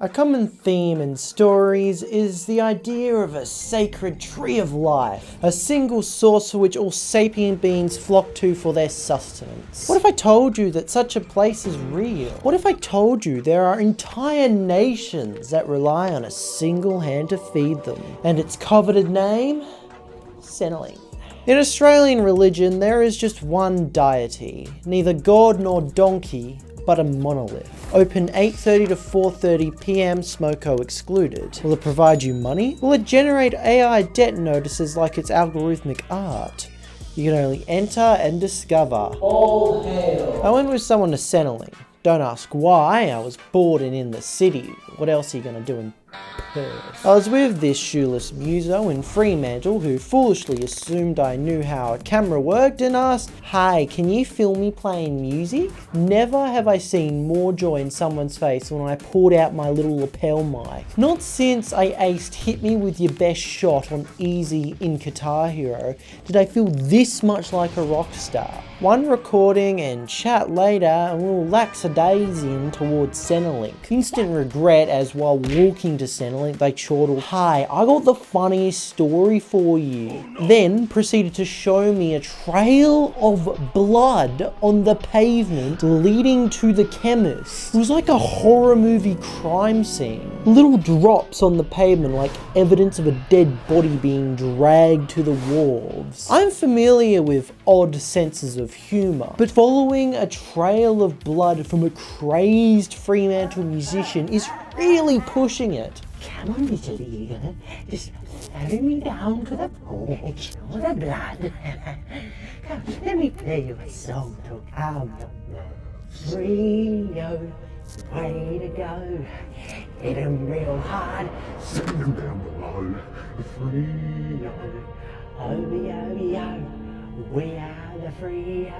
A common theme in stories is the idea of a sacred tree of life, a single source for which all sapient beings flock to for their sustenance. What if I told you that such a place is real? What if I told you there are entire nations that rely on a single hand to feed them? And its coveted name? Centrelink. In Australian religion, there is just one deity, neither god nor donkey, but a monolith. Open 8:30 to 4:30 PM, smoko excluded. Will it provide you money? Will it generate AI debt notices like it's algorithmic art? You can only enter and discover. All hail. I went with someone to Centrelink. Don't ask why, I was bored and in the city. What else are you gonna do in Perth? I was with this shoeless muso in Fremantle who foolishly assumed I knew how a camera worked and asked, "Hey, can you film me playing music?" Never have I seen more joy in someone's face when I pulled out my little lapel mic. Not since I aced Hit Me With Your Best Shot on Easy in Guitar Hero did I feel this much like a rock star. One recording and chat later and we'll lackadaisian towards Centrelink. Instant regret as while walking to Centrelink they chortled, "Hi, I got the funniest story for you." Then proceeded to show me a trail of blood on the pavement leading to the chemist. It was like a horror movie crime scene. Little drops on the pavement like evidence of a dead body being dragged to the wharves. I'm familiar with odd senses of humour, but following a trail of blood from a crazed Fremantle musician is really pushing it. Come on, little eagle, just follow me down to the pool, show the blood. Come, let me play you a song to calm the Free-o, way to go. Hit 'em real hard, send 'em down below. Free-o, oh-be-oh-be-oh, we are the Free-o.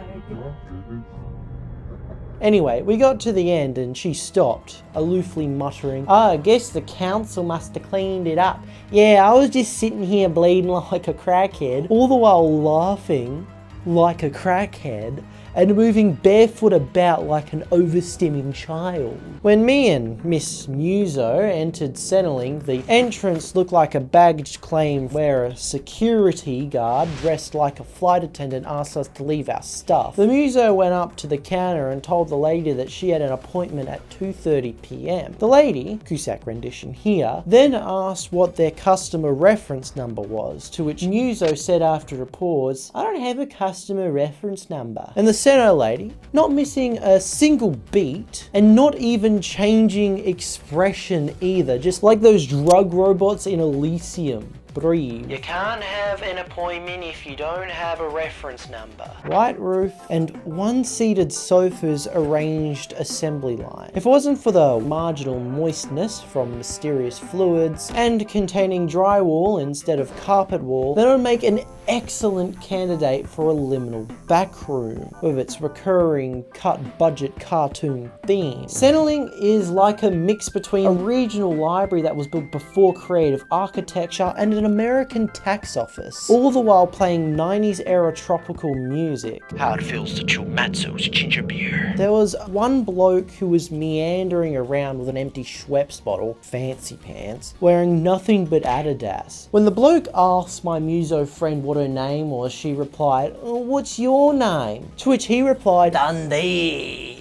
Anyway, we got to the end and she stopped, aloofly muttering, "I guess the council must have cleaned it up. Yeah, I was just sitting here bleeding like a crackhead," all the while laughing like a crackhead and moving barefoot about like an overstimming child. When me and Miss Muso entered Centrelink, the entrance looked like a baggage claim where a security guard dressed like a flight attendant asked us to leave our stuff. The Muso went up to the counter and told the lady that she had an appointment at 2:30 PM. The lady, Cusack rendition here, then asked what their customer reference number was, to which Muso said after a pause, "I don't have a customer reference number." And the Centre lady, not missing a single beat and not even changing expression either, just like those drug robots in Elysium. Breathe. "You can't have an appointment if you don't have a reference number." White roof and one-seated sofas arranged assembly line. If it wasn't for the marginal moistness from mysterious fluids and containing drywall instead of carpet wall, then it would make an excellent candidate for a liminal backroom with its recurring cut-budget cartoon theme. Centrelink is like a mix between a regional library that was built before creative architecture and an American tax office, all the while playing 90s era tropical music. How it feels to chew Matzo's ginger beer. There was one bloke who was meandering around with an empty Schweppes bottle, fancy pants, wearing nothing but Adidas. When the bloke asked my muso friend what her name was, she replied, "What's your name?" To which he replied, "Dundee."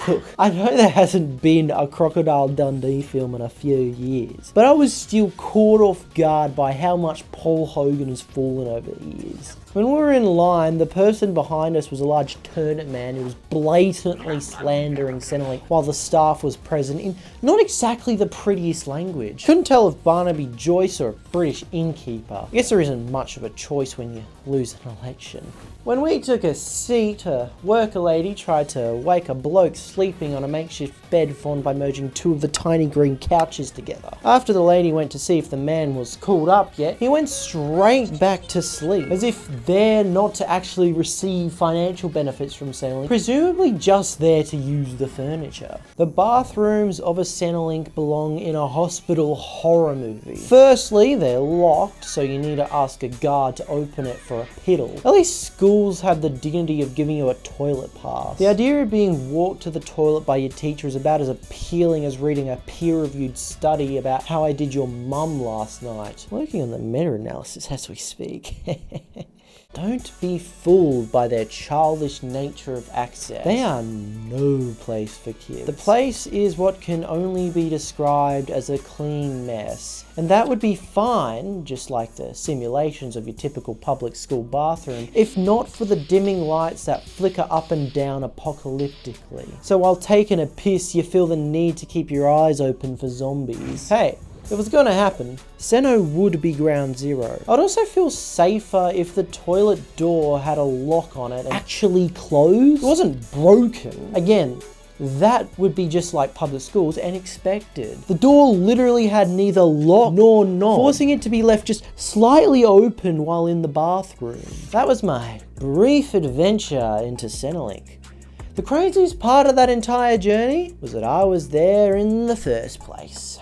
Look, I know there hasn't been a Crocodile Dundee film in a few years, but I was still caught off guard by how much Paul Hogan has fallen over the years. When we were in line, the person behind us was a large turnip man who was blatantly slandering Centrelink while the staff was present in not exactly the prettiest language. Couldn't tell if Barnaby Joyce or a British innkeeper. I guess there isn't much of a choice when you lose an election. When we took a seat, a worker lady tried to wake a bloke sleeping on a makeshift bed formed by merging two of the tiny green couches together. After the lady went to see if the man was cooled up yet, he went straight back to sleep, as if there not to actually receive financial benefits from Centrelink, presumably just there to use the furniture. The bathrooms of a Centrelink belong in a hospital horror movie. Firstly, they're locked, so you need to ask a guard to open it for a piddle. At least schools have the dignity of giving you a toilet pass. The idea of being walked to the toilet by your teacher is about as appealing as reading a peer-reviewed study about how I did your mum last night. Working on the meta-analysis as we speak. Don't be fooled by their childish nature of access. They are no place for kids. The place is what can only be described as a clean mess. And that would be fine, just like the simulations of your typical public school bathroom, if not for the dimming lights that flicker up and down apocalyptically. So while taking a piss, you feel the need to keep your eyes open for zombies. Hey, if it was gonna happen, Seno would be ground zero. I'd also feel safer if the toilet door had a lock on it and actually closed. It wasn't broken. Again, that would be just like public schools and expected. The door literally had neither lock nor knob, forcing it to be left just slightly open while in the bathroom. That was my brief adventure into Centrelink. The craziest part of that entire journey was that I was there in the first place.